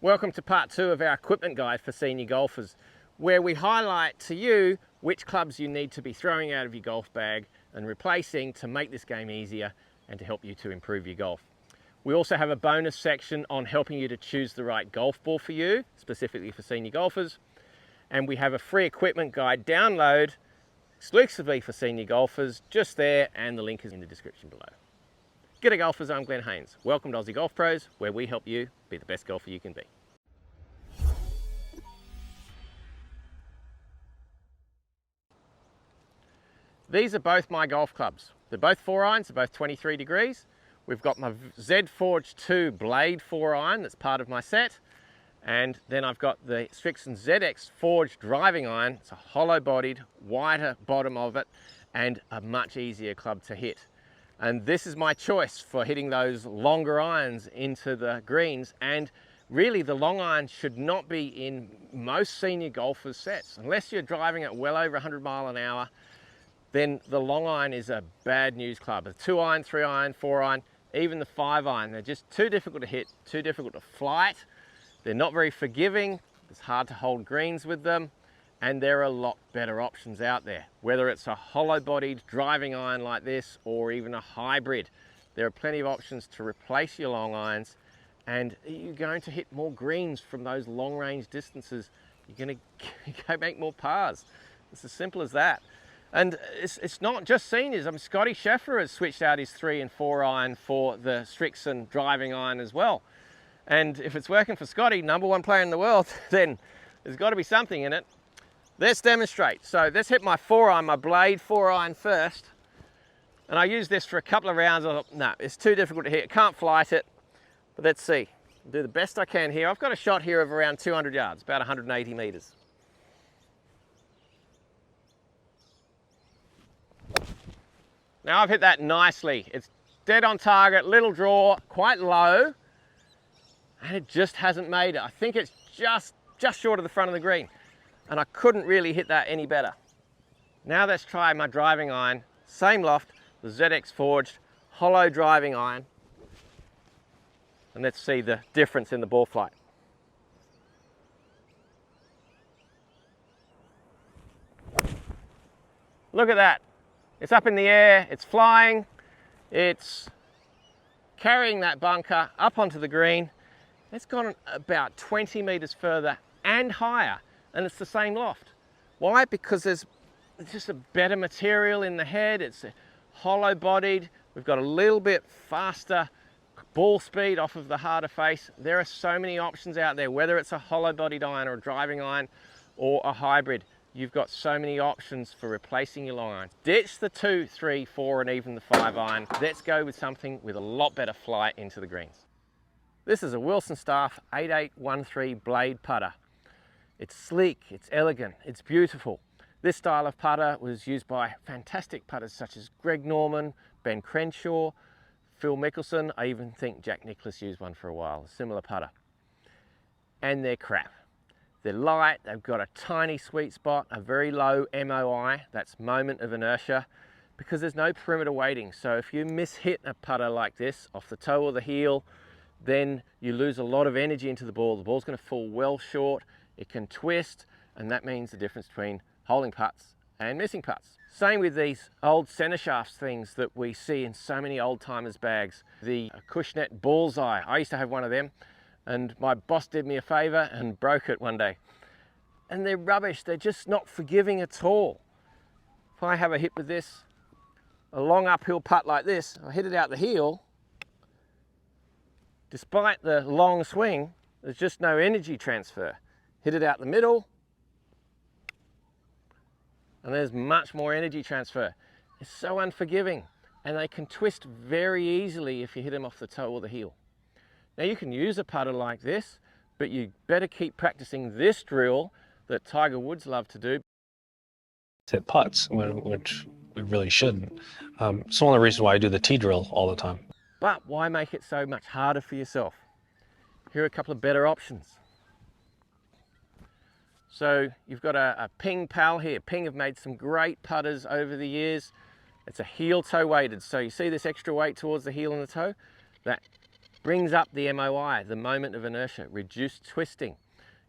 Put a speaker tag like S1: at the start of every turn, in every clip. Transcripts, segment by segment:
S1: Welcome to part 2 of our equipment guide for senior golfers, where we highlight to you which clubs you need to be throwing out of your golf bag and replacing to make this game easier and to help you to improve your golf. We also have a bonus section on helping you to choose the right golf ball for you, specifically for senior golfers. And we have a free equipment guide download exclusively for senior golfers just there, and the link is in the description below. G'day golfers, I'm Glen Haynes. Welcome to Aussie Golf Pros, where we help you be the best golfer you can be. These are both my golf clubs. They're both 4-irons, they're both 23 degrees. We've got my Z Forge 2 blade 4-iron that's part of my set. And then I've got the Strixon ZX Forged driving iron. It's a hollow bodied, wider bottom of it, and a much easier club to hit. And this is my choice for hitting those longer irons into the greens. And really the long iron should not be in most senior golfers' sets. Unless you're driving at well over 100 mile an hour, then the long iron is a bad news club. The 2-iron, 3-iron, 4-iron, even the 5-iron, they're just too difficult to hit, too difficult to flight. They're not very forgiving. It's hard to hold greens with them. And there are a lot better options out there. Whether it's a hollow-bodied driving iron like this or even a hybrid, there are plenty of options to replace your long irons, and you're going to hit more greens from those long-range distances. You're going to go make more pars. It's as simple as that. And it's not just seniors. I mean, Scotty Scheffler has switched out his 3 and 4 iron for the Strixon driving iron as well. And if it's working for Scotty, #1 player in the world, then there's got to be something in it. Let's demonstrate. So let's hit my 4-iron, my blade 4-iron first. And I used this for a couple of rounds. I thought, no, it's too difficult to hit. Can't flight it. But let's see. I'll do the best I can here. I've got a shot here of around 200 yards, about 180 meters. Now I've hit that nicely. It's dead on target, little draw, quite low. And it just hasn't made it. I think it's just short of the front of the green. And I couldn't really hit that any better. Now let's try my driving iron, same loft, the ZX Forged hollow driving iron. And let's see the difference in the ball flight. Look at that. It's up in the air, it's flying, it's carrying that bunker up onto the green. It's gone about 20 meters further and higher. And it's the same loft. Why? Because there's just a better material in the head. It's hollow bodied. We've got a little bit faster ball speed off of the harder face. There are so many options out there, whether it's a hollow bodied iron or a driving iron or a hybrid. You've got so many options for replacing your long irons. Ditch the 2, 3, 4 and even the 5-iron. Let's go with something with a lot better flight into the greens. This is a Wilson Staff 8813 blade putter. It's sleek, it's elegant, it's beautiful. This style of putter was used by fantastic putters such as Greg Norman, Ben Crenshaw, Phil Mickelson. I even think Jack Nicklaus used one for a while, a similar putter. And they're crap. They're light, they've got a tiny sweet spot, a very low MOI, that's moment of inertia, because there's no perimeter weighting. So if you mishit a putter like this off the toe or the heel, then you lose a lot of energy into the ball. The ball's going to fall well short. It can twist, and that means the difference between holding putts and missing putts. Same with these old center shafts things that we see in so many old timers bags. The Cushnet Bullseye. I used to have one of them, and my boss did me a favor and broke it one day. And they're rubbish. They're just not forgiving at all. If I have a hit with this, a long uphill putt like this, I hit it out the heel. Despite the long swing, there's just no energy transfer. Hit it out the middle, and there's much more energy transfer. It's so unforgiving, and they can twist very easily if you hit them off the toe or the heel. Now you can use a putter like this, but you better keep practicing this drill that Tiger Woods loved to do.
S2: Hit putts, which we really shouldn't. It's one of the reasons why I do the T drill all the time.
S1: But why make it so much harder for yourself? Here are a couple of better options. So you've got a Ping Pal here. Ping have made some great putters over the years. It's a heel toe weighted. So you see this extra weight towards the heel and the toe? That brings up the MOI, the moment of inertia, reduced twisting.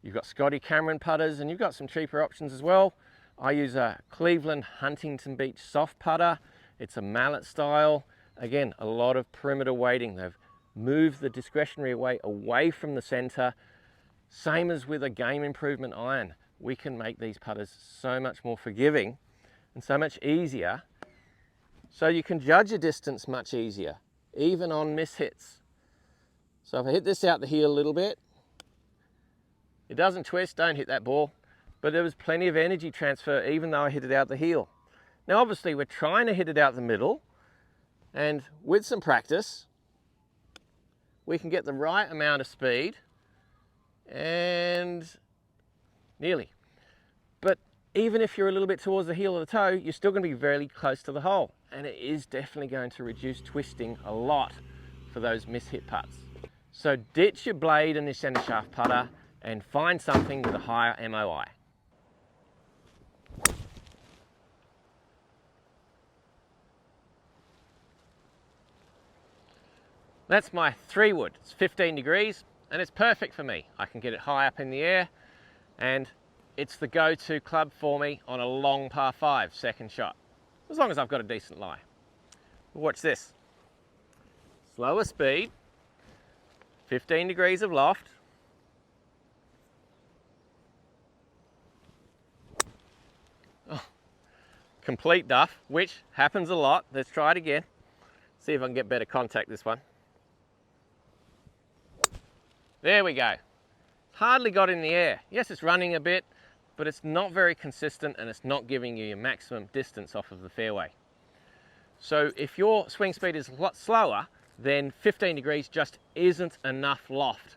S1: You've got Scotty Cameron putters and you've got some cheaper options as well. I use a Cleveland Huntington Beach soft putter. It's a mallet style. Again, a lot of perimeter weighting. They've moved the discretionary weight away from the center. Same as with a game improvement iron. We can make these putters so much more forgiving and so much easier. So you can judge your distance much easier, even on mishits. So if I hit this out the heel a little bit, it doesn't twist, don't hit that ball. But there was plenty of energy transfer even though I hit it out the heel. Now obviously we're trying to hit it out the middle, and with some practice, we can get the right amount of speed and nearly. But even if you're a little bit towards the heel of the toe, you're still going to be very close to the hole. And it is definitely going to reduce twisting a lot for those mishit putts. So ditch your blade and your center shaft putter and find something with a higher MOI. That's my 3-wood. It's 15 degrees and it's perfect for me. I can get it high up in the air and it's the go-to club for me on a long par 5 second shot, as long as I've got a decent lie. Watch this. Slower speed, 15 degrees of loft. Oh, complete duff, which happens a lot. Let's try it again. See if I can get better contact this one. There we go. Hardly got in the air. Yes, it's running a bit, but it's not very consistent and it's not giving you your maximum distance off of the fairway. So if your swing speed is a lot slower, then 15 degrees just isn't enough loft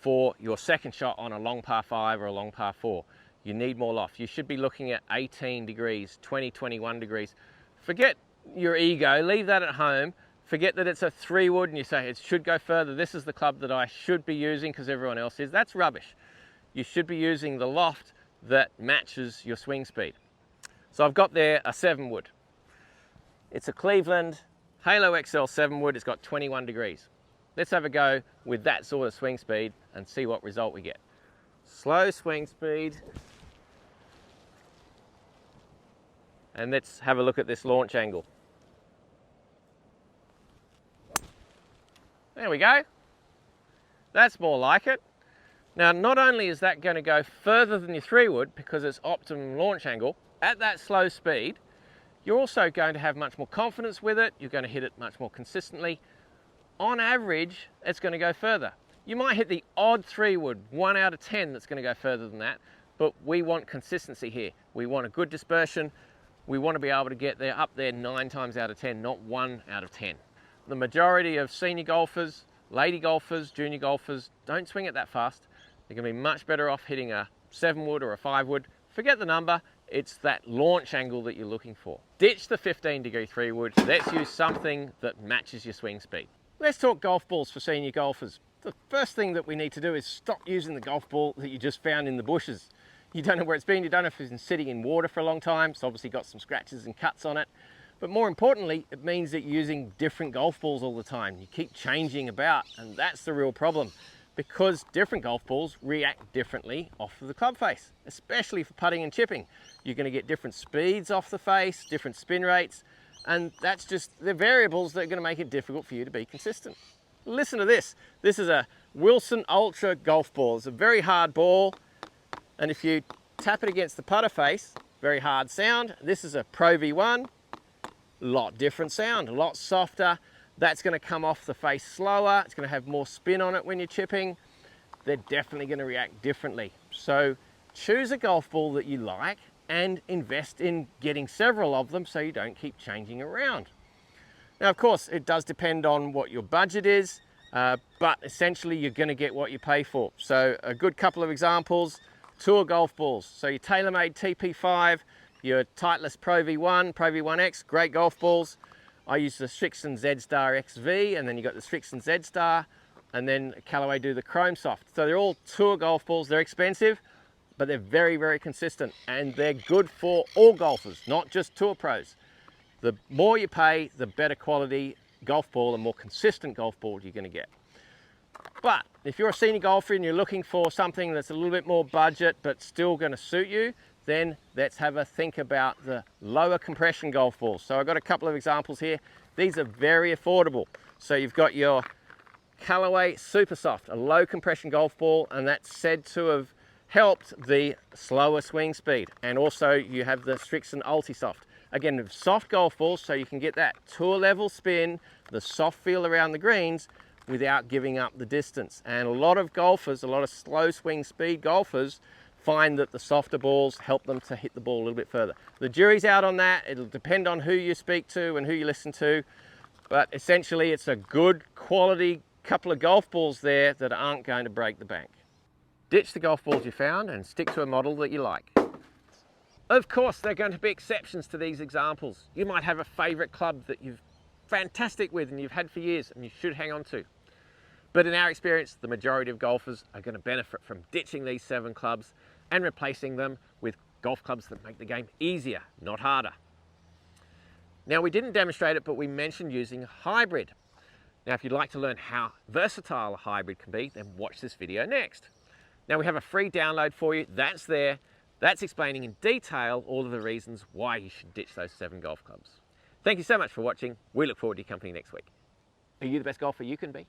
S1: for your second shot on a long par 5 or a long par 4. You need more loft. You should be looking at 18 degrees, 20, 21 degrees. Forget your ego, leave that at home. Forget that it's a 3-wood and you say it should go further. This is the club that I should be using because everyone else is. That's rubbish. You should be using the loft that matches your swing speed. So I've got there a 7-wood. It's a Cleveland Halo XL 7-wood. It's got 21 degrees. Let's have a go with that sort of swing speed and see what result we get. Slow swing speed. And let's have a look at this launch angle. There we go. That's more like it. Now, not only is that going to go further than your 3-wood because it's optimum launch angle, at that slow speed, you're also going to have much more confidence with it. You're going to hit it much more consistently. On average, it's going to go further. You might hit the odd 3-wood, 1 out of 10 that's going to go further than that, but we want consistency here. We want a good dispersion. We want to be able to get there up there 9 times out of 10, not 1 out of 10. The majority of senior golfers, lady golfers, junior golfers don't swing it that fast. They're going to be much better off hitting a 7-wood or a 5-wood. Forget the number, it's that launch angle that you're looking for. Ditch the 15-degree 3-wood. Let's use something that matches your swing speed. Let's talk golf balls for senior golfers. The first thing that we need to do is stop using the golf ball that you just found in the bushes. You don't know where it's been, you don't know if it's been sitting in water for a long time, it's obviously got some scratches and cuts on it. But more importantly, it means that you're using different golf balls all the time. You keep changing about, and that's the real problem, because different golf balls react differently off of the club face, especially for putting and chipping. You're going to get different speeds off the face, different spin rates, and that's just the variables that are going to make it difficult for you to be consistent. Listen to this. This is a Wilson Ultra golf ball. It's a very hard ball, and if you tap it against the putter face, very hard sound. This is a Pro V1. Lot different sound, a lot softer. That's going to come off the face slower. It's going to have more spin on it when you're chipping. They're definitely going to react differently. So choose a golf ball that you like and invest in getting several of them so you don't keep changing around. Now, of course, it does depend on what your budget is, but essentially you're going to get what you pay for. So a good couple of examples, tour golf balls. So your TaylorMade TP5, your Titleist Pro V1, Pro V1X, great golf balls. I use the Strixon Z-Star XV, and then you got the Strixon Z-Star, and then Callaway do the Chrome Soft. So they're all tour golf balls. They're expensive, but they're very, very consistent, and they're good for all golfers, not just tour pros. The more you pay, the better quality golf ball and more consistent golf ball you're going to get. But if you're a senior golfer and you're looking for something that's a little bit more budget but still going to suit you, then let's have a think about the lower compression golf balls. So I've got a couple of examples here. These are very affordable. So you've got your Callaway Super Soft, a low compression golf ball, and that's said to have helped the slower swing speed. And also you have the Strixon Ulti Soft. Again, soft golf balls, so you can get that tour level spin, the soft feel around the greens without giving up the distance. And a lot of golfers, a lot of slow swing speed golfers, find that the softer balls help them to hit the ball a little bit further. The jury's out on that. It'll depend on who you speak to and who you listen to. But essentially, it's a good quality couple of golf balls there that aren't going to break the bank. Ditch the golf balls you found and stick to a model that you like. Of course, there are going to be exceptions to these examples. You might have a favorite club that you've fantastic with and you've had for years and you should hang on to. But in our experience, the majority of golfers are going to benefit from ditching these 7 clubs and replacing them with golf clubs that make the game easier, not harder. Now, we didn't demonstrate it, but we mentioned using a hybrid. Now, if you'd like to learn how versatile a hybrid can be, then watch this video next. Now, we have a free download for you. That's there. That's explaining in detail all of the reasons why you should ditch those 7 golf clubs. Thank you so much for watching. We look forward to your company next week. Are you the best golfer you can be?